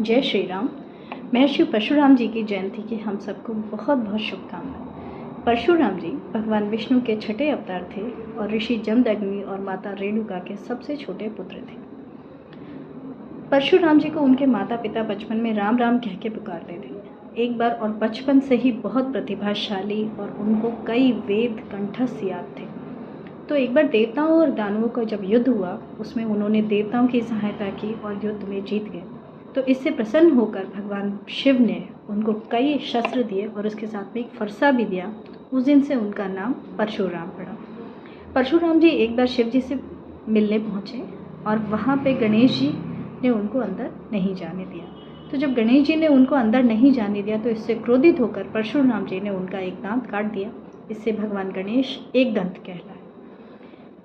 जय श्री राम। महर्षि परशुराम जी की जयंती की हम सबको बहुत बहुत शुभकामनाएं। परशुराम जी भगवान विष्णु के छठे अवतार थे और ऋषि जमदग्नि और माता रेणुका के सबसे छोटे पुत्र थे। परशुराम जी को उनके माता पिता बचपन में राम राम कह के पुकारते थे एक बार, और बचपन से ही बहुत प्रतिभाशाली और उनको कई वेद कंठस्थ याद थे। तो एक बार देवताओं और दानवों का जब युद्ध हुआ, उसमें उन्होंने देवताओं की सहायता की और युद्ध में जीत गए। तो इससे प्रसन्न होकर भगवान शिव ने उनको कई शस्त्र दिए और उसके साथ में एक फरसा भी दिया। उस दिन से उनका नाम परशुराम पड़ा। परशुराम जी एक बार शिव जी से मिलने पहुँचे और वहाँ पे गणेश जी ने उनको अंदर नहीं जाने दिया। तो जब गणेश जी ने उनको अंदर नहीं जाने दिया तो इससे क्रोधित होकर परशुराम जी ने उनका एक दांत काट दिया। इससे भगवान गणेश एक दंत कहलाए।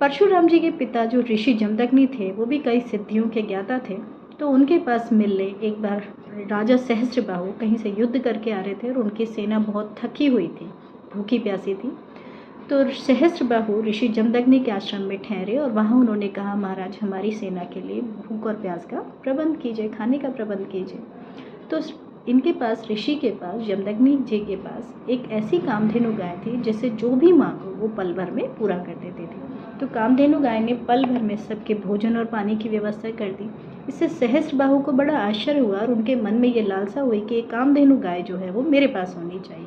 परशुराम जी के पिता जो ऋषि जमदग्नि थे वो भी कई सिद्धियों के ज्ञाता थे। तो उनके पास मिलने एक बार राजा सहस्त्रबाहु कहीं से युद्ध करके आ रहे थे और उनकी सेना बहुत थकी हुई थी, भूखी प्यासी थी। तो सहस्त्रबाहु ऋषि जमदग्नि के आश्रम में ठहरे और वहाँ उन्होंने कहा, महाराज हमारी सेना के लिए भूख और प्यास का प्रबंध कीजिए, खाने का प्रबंध कीजिए। तो इनके पास, ऋषि के पास, जमदग्नि जी के पास एक ऐसी कामधेनु गाय थी जिसे जो भी मांगो वो पल भर में पूरा कर देती थी। तो कामधेनु गाय ने पल भर में सबके भोजन और पानी की व्यवस्था कर दी। इससे सहस्त्रबाहु को बड़ा आश्चर्य हुआ और उनके मन में ये लालसा हुई कि एक कामधेनु गाय जो है वो मेरे पास होनी चाहिए।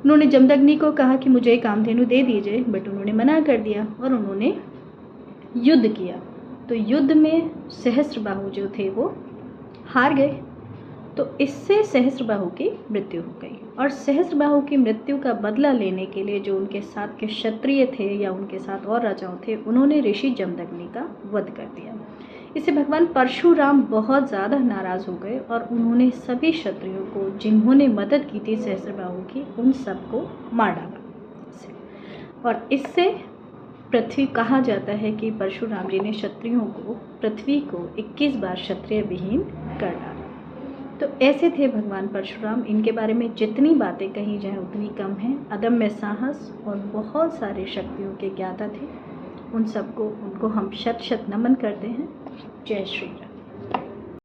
उन्होंने जमदग्नि को कहा कि मुझे कामधेनु दे दीजिए, बट उन्होंने मना कर दिया और उन्होंने युद्ध किया। तो युद्ध में सहस्त्रबाहु जो थे वो हार गए। तो इससे सहस्त्रबाहु की मृत्यु हो गई और सहस्त्रबाहु की मृत्यु का बदला लेने के लिए जो उनके साथ के क्षत्रिय थे या उनके साथ और राजाओं थे, उन्होंने ऋषि जमदग्नि का वध कर दिया। इससे भगवान परशुराम बहुत ज़्यादा नाराज़ हो गए और उन्होंने सभी क्षत्रियों को जिन्होंने मदद की थी सहस्त्रबाहु की, उन सबको मार डाला। और इससे पृथ्वी कहा जाता है कि परशुराम जी ने क्षत्रियों को, पृथ्वी को 21 बार क्षत्रिय विहीन कर डाला। तो ऐसे थे भगवान परशुराम। इनके बारे में जितनी बातें कही जाएं उतनी कम है। अदम्य साहस और बहुत सारे शक्तियों के ज्ञाता थे। उन सबको, उनको हम शत शत नमन करते हैं। जय श्री राम।